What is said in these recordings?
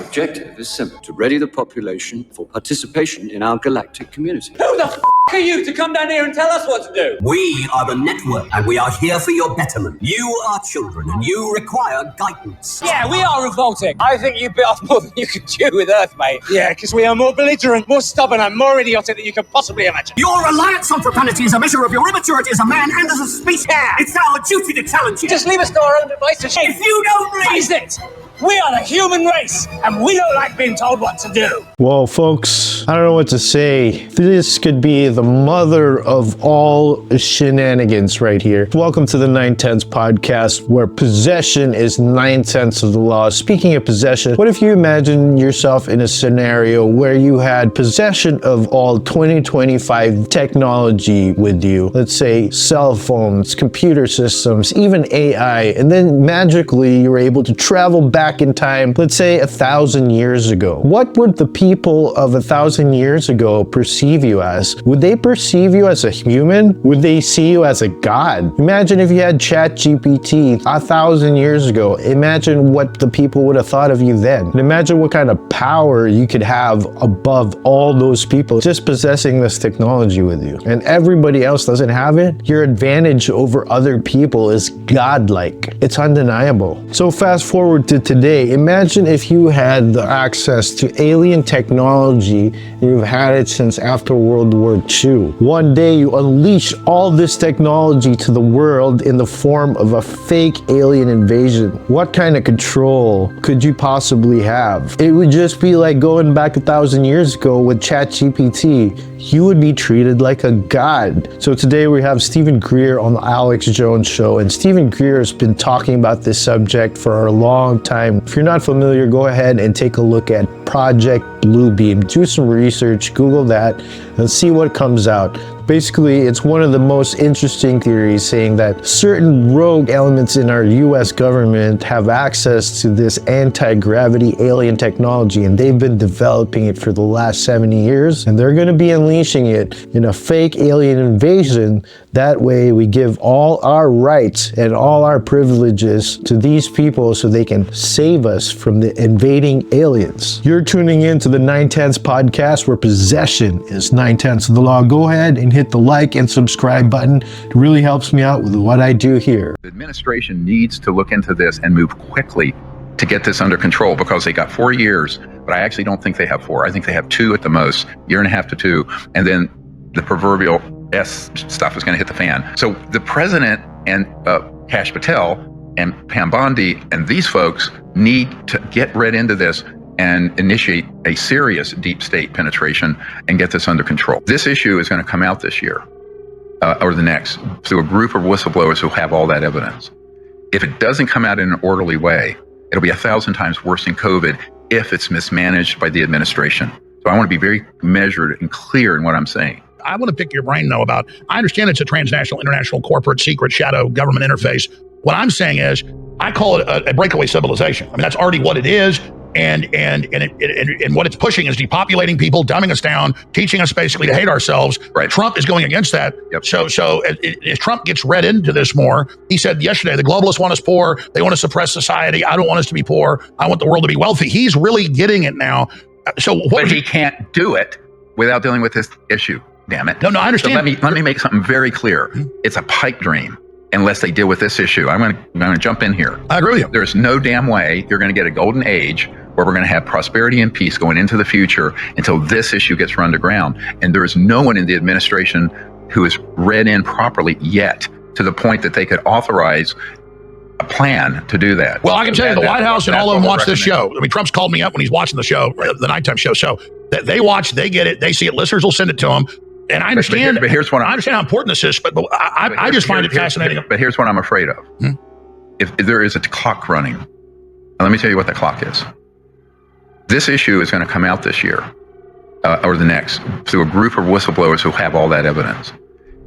objective is simple: to ready the population for participation in our galactic community. Who the f*** are you to come down here and tell us what to do? We are the network, and we are here for your betterment. You are children, and you require guidance. Yeah, we are revolting. I think you bit off more than you could chew with Earth, mate. Yeah, because we are more belligerent, more stubborn, and more idiotic than you can possibly imagine. Your reliance on profanity is a measure of your immaturity as a man and as a species. Yeah. It's our duty to challenge you. Just leave us to our own devices. If you don't Face it! We are the human race, and we don't like being told what to do. Whoa, folks, I don't know what to say. This could be the mother of all shenanigans right here. Welcome to the 9/10 podcast, where possession is 9/10 of the law. Speaking of possession, what if you imagine yourself in a scenario where you had possession of all 2025 technology with you? Let's say cell phones, computer systems, even AI, and then magically you were able to travel back in time, let's say 1,000 years ago. What would the people of 1,000 years ago perceive you as? Would they perceive you as a human? Would they see you as a god? Imagine if you had ChatGPT 1,000 years ago. Imagine what the people would have thought of you then. And imagine what kind of power you could have above all those people just possessing this technology with you. And everybody else doesn't have it. Your advantage over other people is godlike. It's undeniable. So fast forward to today. Imagine if you had the access to alien technology and you've had it since after World War II. One day you unleash all this technology to the world in the form of a fake alien invasion. What kind of control could you possibly have? It would just be like going back 1,000 years ago with ChatGPT. You would be treated like a god. So today we have Stephen Greer on the Alex Jones Show, and Stephen Greer has been talking about this subject for a long time. If you're not familiar, go ahead and take a look at Project Bluebeam. Do some research, Google that, and see what comes out. Basically, it's one of the most interesting theories saying that certain rogue elements in our US government have access to this anti-gravity alien technology, and they've been developing it for the last 70 years, and they're going to be unleashing it in a fake alien invasion. That way, we give all our rights and all our privileges to these people so they can save us from the invading aliens. You're tuning in to the 9/10 podcast, where possession is 9/10 of the law. Go ahead and hit the like and subscribe button. It really helps me out with what I do here. The administration needs to look into this and move quickly to get this under control, because they got 4 years, but I actually don't think they have 4. I think they have 2 at the most, year and a half to 2, and then the proverbial S stuff is going to hit the fan. So the president and Kash Patel and Pam Bondi and these folks need to get right into this and initiate a serious deep state penetration and get this under control. This issue is going to come out this year or the next through a group of whistleblowers who have all that evidence. If it doesn't come out in an orderly way, it'll be 1,000 times worse than COVID if it's mismanaged by the administration. So I want to be very measured and clear in what I'm saying. I want to pick your brain, though, about, I understand it's a transnational, international, corporate, secret, shadow government interface. What I'm saying is, I call it a breakaway civilization. I mean, that's already what it is. And what it's pushing is depopulating people, dumbing us down, teaching us basically to hate ourselves. Right. Trump is going against that. Yep. So if Trump gets read into this more, he said yesterday, the globalists want us poor. They want to suppress society. I don't want us to be poor. I want the world to be wealthy. He's really getting it now. But he can't do it without dealing with this issue. Damn it. No, I understand. So let me make something very clear. It's a pipe dream unless they deal with this issue. I'm going to jump in here. I agree with you. There's no damn way you're going to get a golden age where we're going to have prosperity and peace going into the future until this issue gets run to ground. And there is no one in the administration who is read in properly yet to the point that they could authorize a plan to do that. Well, I can tell you, the White House and all of them watch this show. I mean, Trump's called me up when he's watching the show, the nighttime show. So they watch, they get it, they see it. Listeners will send it to them. And I understand. But here's what I understand how important this is, but I just find it fascinating. But here's what I'm afraid of. If there is a clock running, and let me tell you what the clock is. This issue is going to come out this year or the next through a group of whistleblowers who have all that evidence.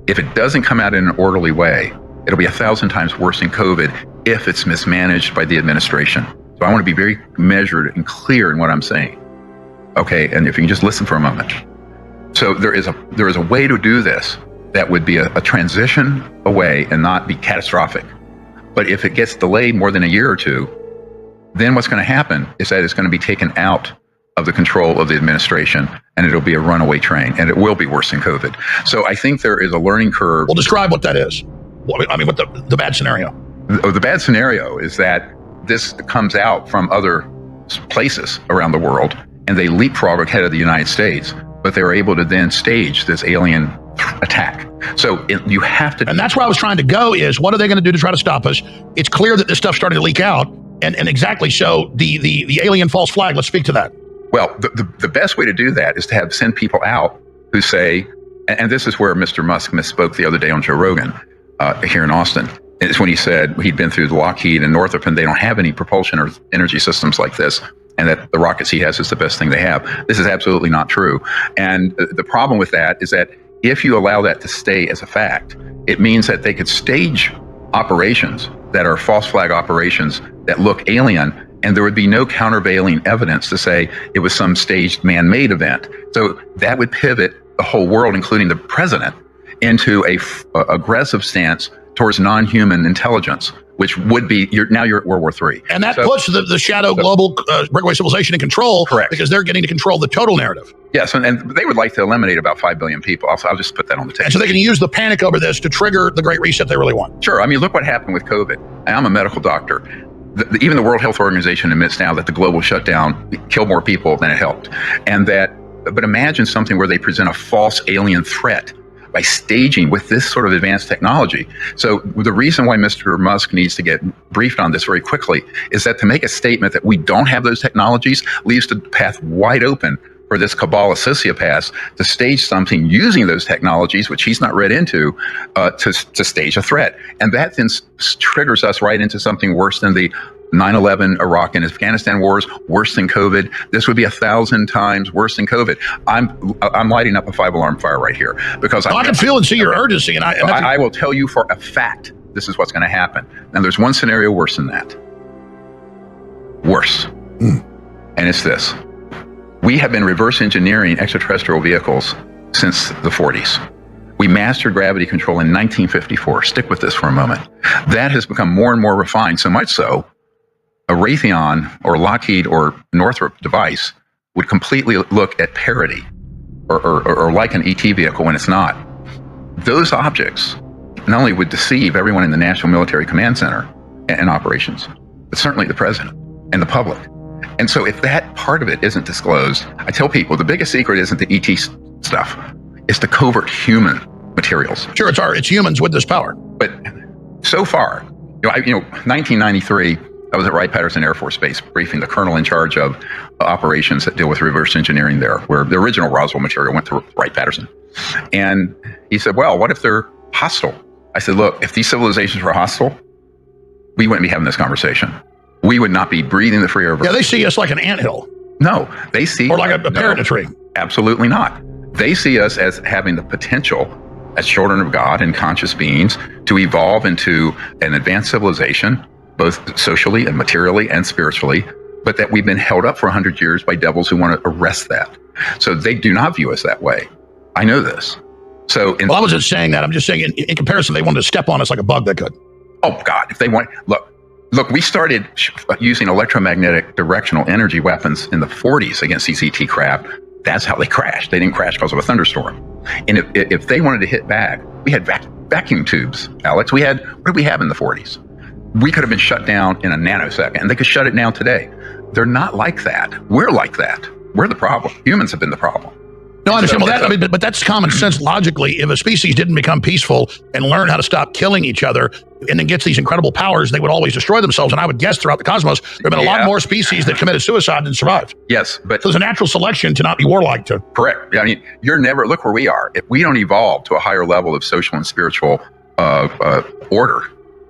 If it doesn't come out in an orderly way, it'll be 1,000 times worse than COVID if it's mismanaged by the administration. So I want to be very measured and clear in what I'm saying. Okay, and if you can just listen for a moment. So there is a way to do this that would be a transition away and not be catastrophic. But if it gets delayed more than a year or two, then what's going to happen is that it's going to be taken out of the control of the administration, and it'll be a runaway train, and it will be worse than COVID. So I think there is a learning curve. Well, describe what that is. I mean, what the bad scenario? The bad scenario is that this comes out from other places around the world, and they leapfrog ahead of the United States, but they were able to then stage this alien attack. So you have to... And that's where I was trying to go is, what are they going to do to try to stop us? It's clear that this stuff's starting to leak out, and exactly so, the alien false flag, let's speak to that. Well, the best way to do that is to send people out who say, and this is where Mr. Musk misspoke the other day on Joe Rogan here in Austin. It's when he said he'd been through Lockheed and Northrop, and they don't have any propulsion or energy systems like this, and that the rockets he has is the best thing they have. This is absolutely not true. And the problem with that is that if you allow that to stay as a fact, it means that they could stage operations that are false flag operations that look alien, and there would be no countervailing evidence to say it was some staged man-made event. So that would pivot the whole world, including the president, into a aggressive stance towards non-human intelligence, which would be, you're at World War III. And that puts the shadow global breakaway civilization in control. Correct. Because they're getting to control the total narrative. Yes, and they would like to eliminate about 5 billion people. I'll just put that on the table. And so they can use the panic over this to trigger the Great Reset they really want. Sure. I mean, look what happened with COVID. I'm a medical doctor. Even the World Health Organization admits now that the global shutdown killed more people than it helped. But imagine something where they present a false alien threat by staging with this sort of advanced technology. So the reason why Mr. Musk needs to get briefed on this very quickly is that to make a statement that we don't have those technologies leaves the path wide open for this cabal of sociopaths to stage something using those technologies, which he's not read into, to stage a threat. And that then triggers us right into something worse than the 9/11 Iraq and Afghanistan wars, worse than COVID. This would be 1,000 times worse than COVID. I'm lighting up a 5-alarm fire right here because I can feel and see your urgency, and I will tell you for a fact this is what's going to happen. Now, there's one scenario worse than that. Worse, and it's this: we have been reverse engineering extraterrestrial vehicles since the 40s. We mastered gravity control in 1954. Stick with this for a moment. That has become more and more refined, so much so a Raytheon or Lockheed or Northrop device would completely look at parity or like an ET vehicle when it's not. Those objects not only would deceive everyone in the National Military Command Center and operations, but certainly the president and the public. And so if that part of it isn't disclosed, I tell people the biggest secret isn't the ET stuff, it's the covert human materials. Sure, it's humans with this power. But so far, 1993, I was at Wright-Patterson Air Force Base briefing the colonel in charge of operations that deal with reverse engineering there, where the original Roswell material went to Wright-Patterson. And he said, well, what if they're hostile? I said, look, if these civilizations were hostile, we wouldn't be having this conversation. We would not be breathing the free air. Yeah, they see us like an anthill. No, they see... Or like a parrot in a tree. Absolutely not. They see us as having the potential as children of God and conscious beings to evolve into an advanced civilization, both socially and materially and spiritually, but that we've been held up for 100 years by devils who want to arrest that. So they do not view us that way. I know this. So, I wasn't saying that. I'm just saying in comparison, they wanted to step on us like a bug they could. Oh God, if they want, look, we started using electromagnetic directional energy weapons in the 40s against these ET crap. That's how they crashed. They didn't crash because of a thunderstorm. And if they wanted to hit back, we had vacuum tubes, Alex. What did we have in the 40s? We could have been shut down in a nanosecond, and they could shut it down today. They're not like that. We're like that. We're the problem. Humans have been the problem. No, I understand. But that's common sense logically. If a species didn't become peaceful and learn how to stop killing each other and then gets these incredible powers, they would always destroy themselves. And I would guess throughout the cosmos, there have been a lot more species that committed suicide than survived. Yes, but... So there's a natural selection to not be warlike to. Correct. I mean, look where we are. If we don't evolve to a higher level of social and spiritual order,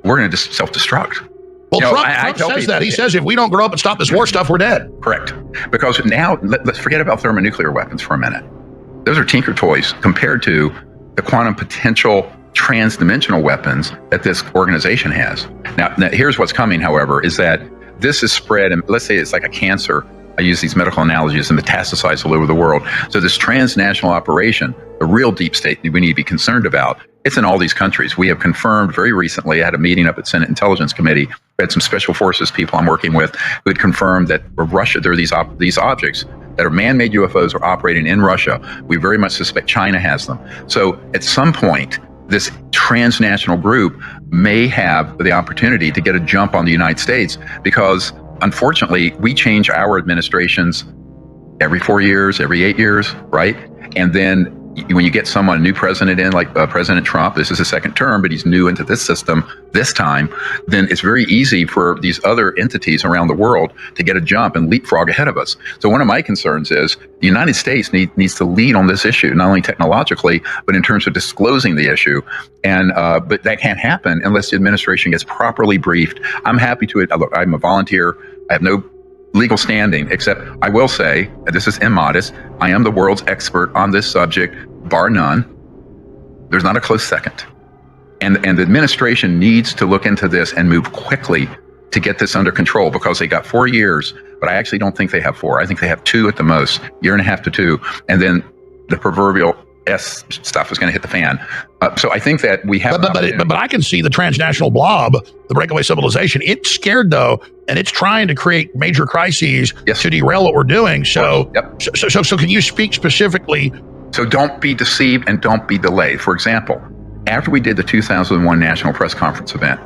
we're going to just self-destruct. Well, Trump says that. He says if we don't grow up and stop this war stuff, we're dead. Correct. Because now, let's forget about thermonuclear weapons for a minute. Those are tinker toys compared to the quantum potential trans-dimensional weapons that this organization has. Now, here's what's coming, however, is that this is spread, and let's say it's like a cancer. use these medical analogies, and metastasize all over the world. So this transnational operation, the real deep state that we need to be concerned about, it's in all these countries. We have confirmed very recently, I had a meeting up at Senate Intelligence Committee. We had some special forces people I'm working with who had confirmed that Russia, there are these objects that are man-made UFOs are operating in Russia. We very much suspect China has them. So at some point, this transnational group may have the opportunity to get a jump on the United States because, unfortunately, we change our administrations every 4 years, every 8 years, right? And then when you get someone, a new president in, like President Trump, this is his second term, but he's new into this system this time, then it's very easy for these other entities around the world to get a jump and leapfrog ahead of us. So one of my concerns is the United States needs to lead on this issue, not only technologically, but in terms of disclosing the issue. And but that can't happen unless the administration gets properly briefed. I'm happy to it. Look, I'm a volunteer. I have no legal standing, except I will say, and this is immodest, I am the world's expert on this subject, bar none. There's not a close second. And the administration needs to look into this and move quickly to get this under control, because they got 4 years, but I actually don't think they have 4. I think they have 2 at the most, year and a half to 2. And then the proverbial S stuff is going to hit the fan. So I think that we have. But I can see the transnational blob, the breakaway civilization. It's scared though, and it's trying to create major crises to derail what we're doing. So, so can you speak specifically? So don't be deceived and don't be delayed. For example, after we did the 2001 National Press Conference event,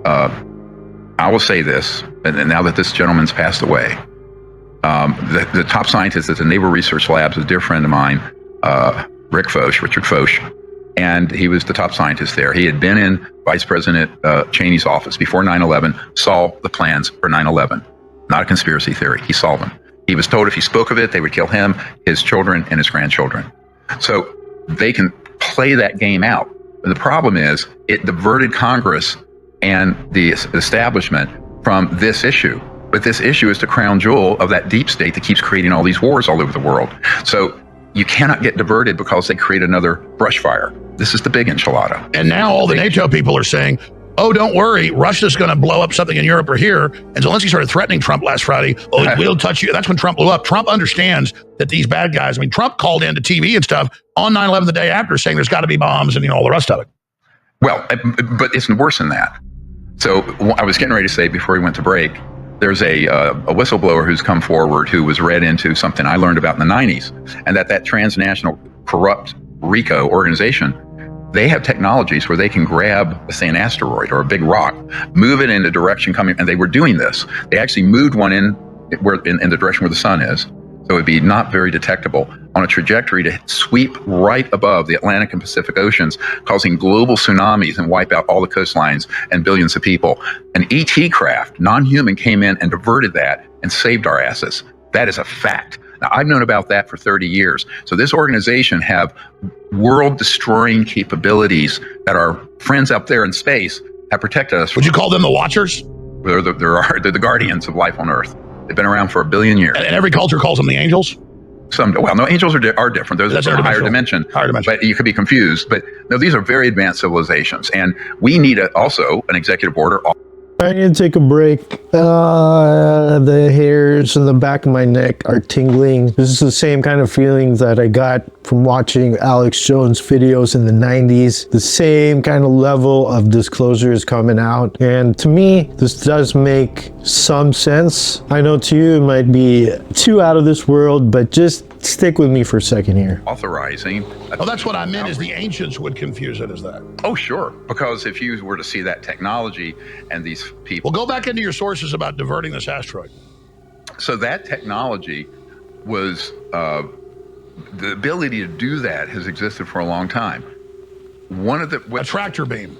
I will say this, and now that this gentleman's passed away, the top scientist at the Naval Research Labs, a dear friend of mine, Richard Foch, and he was the top scientist there. He had been in Vice President Cheney's office before 9/11, saw the plans for 9/11. Not a conspiracy theory. He saw them. He was told if he spoke of it, they would kill him, his children, and his grandchildren. So they can play that game out. And the problem is it diverted Congress and the establishment from this issue. But this issue is the crown jewel of that deep state that keeps creating all these wars all over the world. So you cannot get diverted because they create another brush fire. This is the big enchilada. And now all the NATO people are saying, oh, don't worry, Russia's going to blow up something in Europe or here. And Zelensky started threatening Trump last Friday. Oh, we'll touch you. That's when Trump blew up. Trump understands that these bad guys, I mean, Trump called into TV and stuff on 9/11 the day after saying there's got to be bombs and all the rest of it. Well, but it's worse than that. So I was getting ready to say before we went to break, there's a whistleblower who's come forward who was read into something I learned about in the 90s, and that transnational corrupt RICO organization, they have technologies where they can grab, say, an asteroid or a big rock, move it in the direction coming, and they were doing this. They actually moved one in the direction where the sun is, so it'd be not very detectable, on a trajectory to sweep right above the Atlantic and Pacific Oceans, causing global tsunamis and wipe out all the coastlines and billions of people. An ET craft, non-human, came in and diverted that and saved our asses. That is a fact. Now, I've known about that for 30 years. So this organization have world-destroying capabilities that our friends up there in space have protected us from. Would you call them the Watchers? They're the guardians of life on Earth. They've been around for 1 billion years. And every culture calls them the angels? No, angels are different. Those are a higher dimension. But you could be confused. But no, these are very advanced civilizations. And we need also an executive order. I need to take a break. The hairs in the back of my neck are tingling. This is the same kind of feeling that I got from watching Alex Jones videos in the 90s. The same kind of level of disclosure is coming out. And to me, this does make some sense. I know to you it might be too out of this world, but just stick with me for a second here. Authorizing. Oh, that's what I meant, is the ancients would confuse it as that. Oh, sure. Because if you were to see that technology and these people. Well, go back into your sources about diverting this asteroid. So that technology was, the ability to do that has existed for a long time. A tractor beam.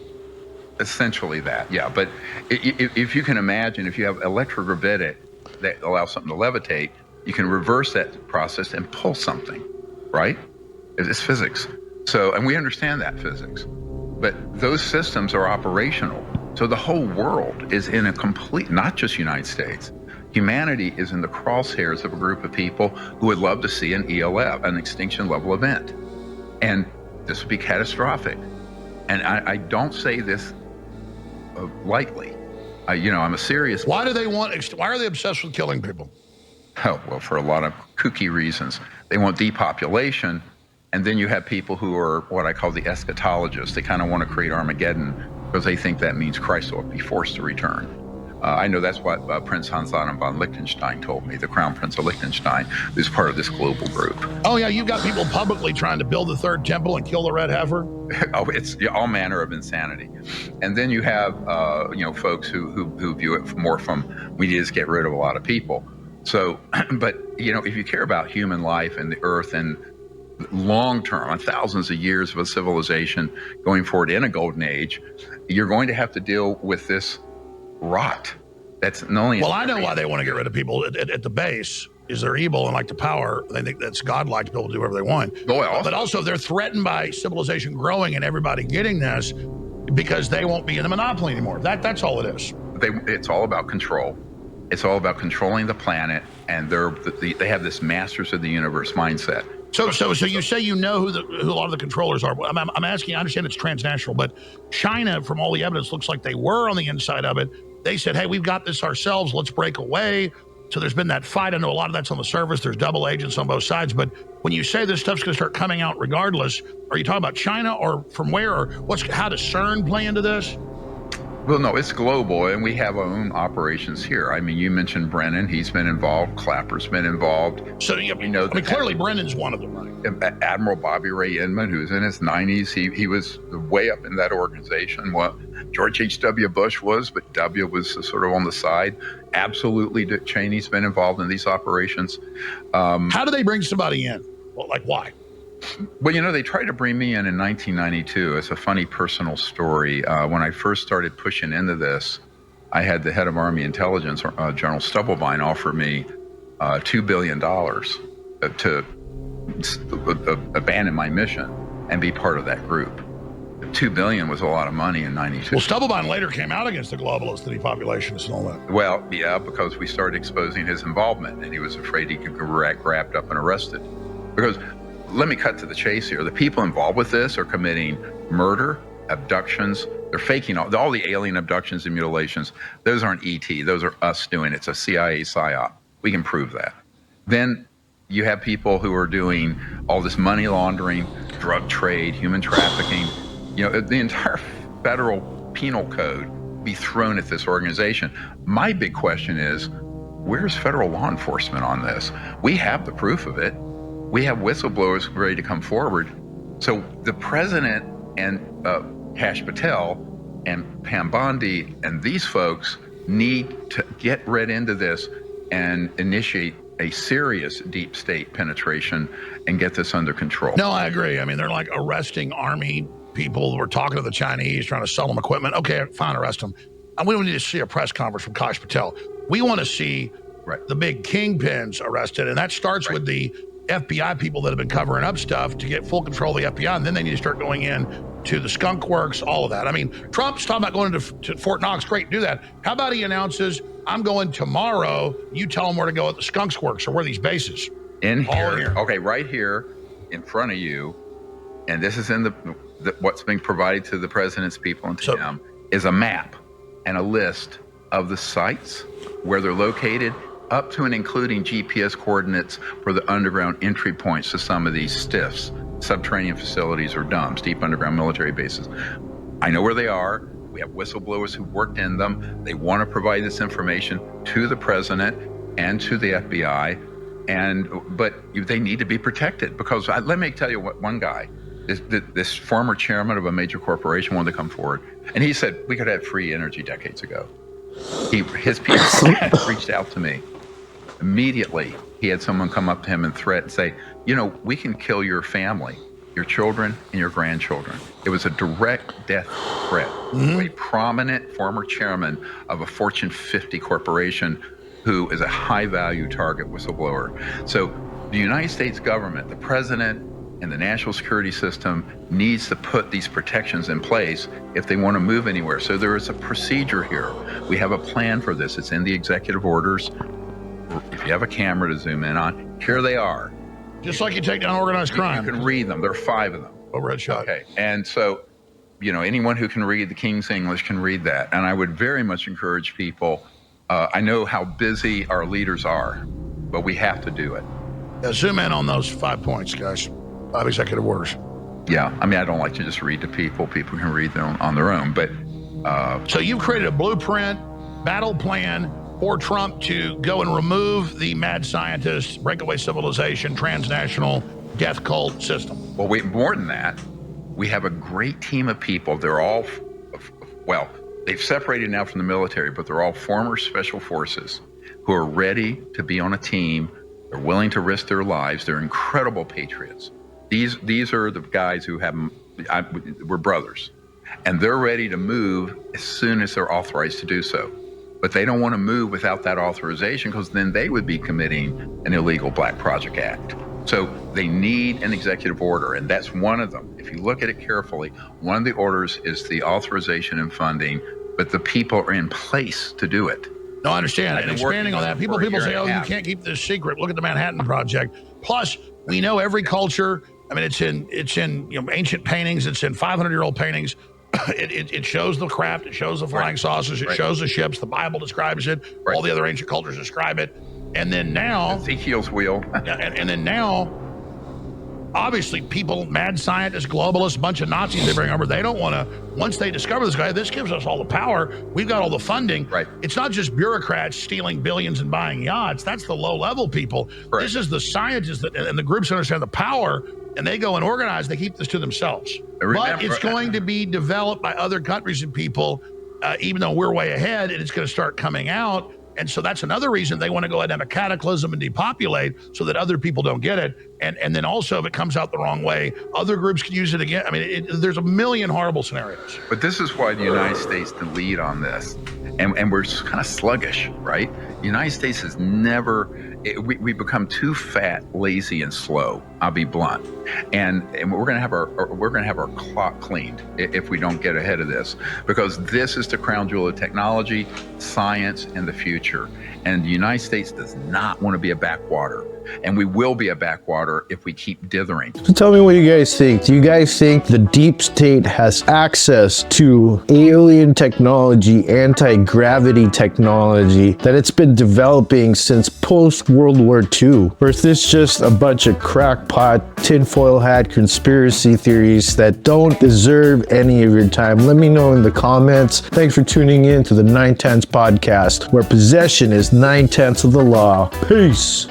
Essentially that, yeah. But if you can imagine, if you have electrogravitic that allows something to levitate, you can reverse that process and pull something, right? It's physics. So, and we understand that physics, but those systems are operational. So the whole world is in a complete, not just United States, humanity is in the crosshairs of a group of people who would love to see an ELF, an extinction level event. And this would be catastrophic. And I don't say this lightly. I'm a serious. Why are they obsessed with killing people? Oh, well, for a lot of kooky reasons. They want depopulation. And then you have people who are what I call the eschatologists. They kind of want to create Armageddon because they think that means Christ will be forced to return. I know that's what Prince Hans Adam von Liechtenstein told me, the Crown Prince of Liechtenstein, who's part of this global group. Oh, yeah, you've got people publicly trying to build the third temple and kill the red heifer. Oh, it's all manner of insanity. And then you have, folks who view it more from, we need to just get rid of a lot of people. So, but, if you care about human life and the earth and long term, on thousands of years of a civilization going forward in a golden age, you're going to have to deal with this rot. That's not only. Well, I know why they want to get rid of people at the base. Is they're evil and like the power. They think that's godlike to be able to do whatever they want. But also they're threatened by civilization growing and everybody getting this because they won't be in the monopoly anymore. That's all it is. It's all about control. It's all about controlling the planet, and they have this masters of the universe mindset. So you say who a lot of the controllers are. I'm asking. I understand it's transnational, but China, from all the evidence, looks like they were on the inside of it. They said, "Hey, we've got this ourselves. Let's break away." So there's been that fight. I know a lot of that's on the surface. There's double agents on both sides. But when you say this stuff's going to start coming out regardless, are you talking about China or from where? Or how does CERN play into this? Well, no, it's global, and we have our own operations here. I mean, you mentioned Brennan. He's been involved. Clapper's been involved. So, clearly Brennan's one of them, right? Admiral Bobby Ray Inman, who's in his 90s, he was way up in that organization. Well, George H.W. Bush was, but W was sort of on the side. Absolutely, Dick Cheney's been involved in these operations. How do they bring somebody in? Well, why? Well, they tried to bring me in 1992. It's a funny personal story. When I first started pushing into this, I had the head of Army Intelligence, General Stubblebine, offer me $2 billion to abandon my mission and be part of that group. $2 billion was a lot of money in 92. Well, Stubblebine later came out against the globalists, the depopulationists and all that. Well, yeah, because we started exposing his involvement, and he was afraid he could get wrapped up and arrested. Because let me cut to the chase here. The people involved with this are committing murder, abductions. They're faking all the alien abductions and mutilations. Those aren't ET. Those are us doing it. It's a CIA psyop. We can prove that. Then you have people who are doing all this money laundering, drug trade, human trafficking. The entire federal penal code be thrown at this organization. My big question is, where's federal law enforcement on this? We have the proof of it. We have whistleblowers ready to come forward. So the president and Kash Patel and Pam Bondi and these folks need to get right into this and initiate a serious deep state penetration and get this under control. No, I agree. I mean, they're like arresting army people. We're talking to the Chinese, trying to sell them equipment. Okay, fine, arrest them. And we don't need to see a press conference from Kash Patel. We want to see the big kingpins arrested. And that starts with the FBI people that have been covering up stuff to get full control of the FBI, and then they need to start going in to the skunk works, all of that. I mean, Trump's talking about going to Fort Knox. Great, do that. How about he announces, I'm going tomorrow, you tell him where to go at the skunks works or where these bases? In here. Okay, right here in front of you, and this is in the what's being provided to the president's people and to him, is a map and a list of the sites, where they're located, up to and including GPS coordinates for the underground entry points to some of these STIFs, subterranean facilities or dumps, deep underground military bases. I know where they are. We have whistleblowers who worked in them. They want to provide this information to the president and to the FBI, but they need to be protected because let me tell you what one guy, this former chairman of a major corporation, wanted to come forward, and he said we could have free energy decades ago. His people reached out to me. Immediately, he had someone come up to him and threat and say, we can kill your family, your children, and your grandchildren. It was a direct death threat to a prominent former chairman of a Fortune 50 corporation who is a high-value target whistleblower. So the United States government, the president, and the national security system needs to put these protections in place if they want to move anywhere. So there is a procedure here. We have a plan for this. It's in the executive orders. If you have a camera to zoom in on, here they are. Just like you take down organized crime. You can read them. There are 5 of them. Overhead shot. Okay. And so, anyone who can read the King's English can read that. And I would very much encourage people. I know how busy our leaders are. but we have to do it. Zoom in on those 5 points, guys. 5 executive orders. Yeah, I mean, I don't like to just read to people. People can read them on their own, but... So you've created a blueprint, battle plan for Trump to go and remove the mad scientists, breakaway civilization, transnational death cult system. Well, more than that, we have a great team of people. They're all, well, they've separated now from the military, but they're all former special forces who are ready to be on a team. They're willing to risk their lives. They're incredible patriots. These are the guys who we're brothers, and they're ready to move as soon as they're authorized to do so. But they don't want to move without that authorization, because then they would be committing an illegal Black Project Act. So they need an executive order, and that's one of them. If you look at it carefully, one of the orders is the authorization and funding, but the people are in place to do it. No, I understand. And expanding on that, people say, oh, you can't keep this secret. Look at the Manhattan Project. Plus, we know every culture. I mean, it's in ancient paintings. It's in 500-year-old paintings. It shows the craft. It shows the flying saucers. It shows the ships. The Bible describes it. All the other ancient cultures describe it. And then now, Ezekiel's wheel. and then now, obviously, people, mad scientists, globalists, bunch of Nazis they bring over. They don't want to. Once they discover this guy, this gives us all the power. We've got all the funding. Right. It's not just bureaucrats stealing billions and buying yachts. That's the low-level people. Right. This is the scientists and the groups that understand the power. And they go and organize. They keep this to themselves. But it's going to be developed by other countries and people, even though we're way ahead, and it's going to start coming out. And so that's another reason they want to go ahead and have a cataclysm and depopulate so that other people don't get it. And then also, if it comes out the wrong way, other groups can use it again. I mean, there's a million horrible scenarios. But this is why the United States to lead on this. And we're kind of sluggish, right? The United States has never, we become too fat, lazy, and slow. I'll be blunt. And we're going to have our clock cleaned if we don't get ahead of this, because this is the crown jewel of technology, science, and the future. And the United States does not want to be a backwater. And we will be a backwater if we keep dithering. So tell me what you guys think. Do you guys think the deep state has access to alien technology, anti-gravity technology that it's been developing since post-World War II? Or is this just a bunch of crackpot, tinfoil hat conspiracy theories that don't deserve any of your time? Let me know in the comments. Thanks for tuning in to the 9/10 podcast, where possession is 9/10 of the law. Peace.